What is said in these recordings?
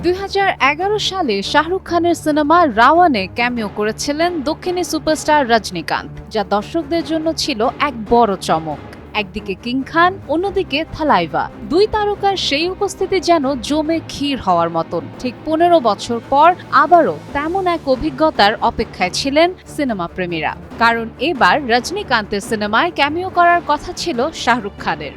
2011 সালে শাহরুখ খানের cinema রাওয়ানে cameo করেছিলেন দক্ষিণী সুপারস্টার রজনীকান্ত, যা দর্শকদের জন্য ছিল এক বড় চমক। একদিকে কিং খান, অন্যদিকে থালাইভা, দুই তারকার সেই উপস্থিতি যেন জমে ক্ষীর হওয়ার মতন। ঠিক 15 বছর পর আবারও তেমন এক অভিজ্ঞতার অপেক্ষায় ছিলেন সিনেমা প্রেমীরা, কারণ এবার রজনীকান্তের সিনেমায় ক্যামিও করার কথা ছিল শাহরুখ খানের।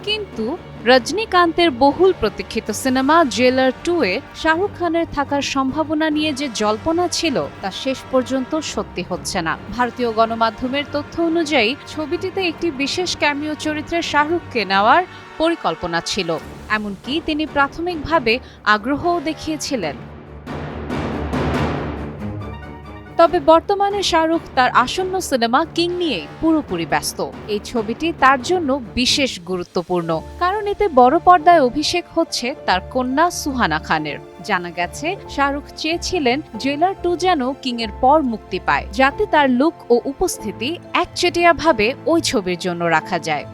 কিন্তু রজনীকান্তের বহুল প্রতীক্ষিত সিনেমা জেলার 2-এ শাহরুখ খানের থাকার সম্ভাবনা নিয়ে যে জল্পনা ছিল তা শেষ পর্যন্ত সত্যি হচ্ছে না। ভারতীয় গণমাধ্যমের তথ্য অনুযায়ী ছবিটিতে একটি বিশেষ ক্যামিও চরিত্রে শাহরুখকে নেওয়ার পরিকল্পনা ছিল, এমনকি তিনি প্রাথমিকভাবে আগ্রহও দেখিয়েছিলেন। তবে বর্তমানে শাহরুখ তার আসন্ন সিনেমা কিং নিয়ে পুরোপুরি ব্যস্ত। এই ছবিটি তার জন্য বিশেষ গুরুত্বপূর্ণ, কারণ এতে বড় পর্দায় অভিষেক হচ্ছে তার কন্যা সুহানা খানের। জানা গেছে শাহরুখ চেয়েছিলেন জেলার 2 যেন কিং এর পর মুক্তি পায়, যাতে তার লুক ও উপস্থিতি একচেটিয়াভাবে ওই ছবির জন্য রাখা যায়।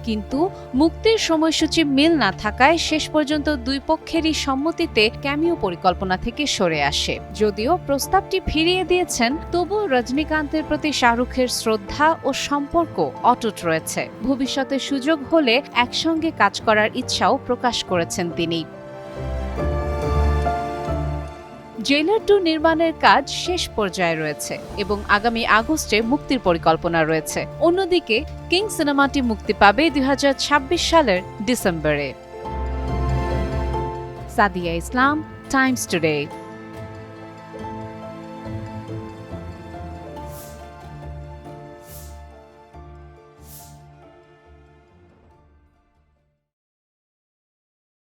কিন্তু মুক্তির সময়সূচি মিল না থাকায় শেষ পর্যন্ত দুই পক্ষেরই সম্মতিতে ক্যামিও পরিকল্পনা থেকে সরে আসে। যদিও প্রস্তাবটি ফিরিয়ে দিয়েছেন, তবুও রজনীকান্তের প্রতি শাহরুখের শ্রদ্ধা ও সম্পর্ক অটুট রয়েছে। ভবিষ্যতে সুযোগ হলে একসঙ্গে কাজ করার ইচ্ছাও প্রকাশ করেছেন তিনি। জেলার 2 নির্মাণের কাজ শেষ পর্যায়ে রয়েছে এবং আগামী আগস্টে মুক্তির পরিকল্পনা রয়েছে। অন্যদিকে কিং সিনেমাটি মুক্তি পাবে 2026 সালের ডিসেম্বরে। সাদিয়া ইসলাম, টাইমস টুডে।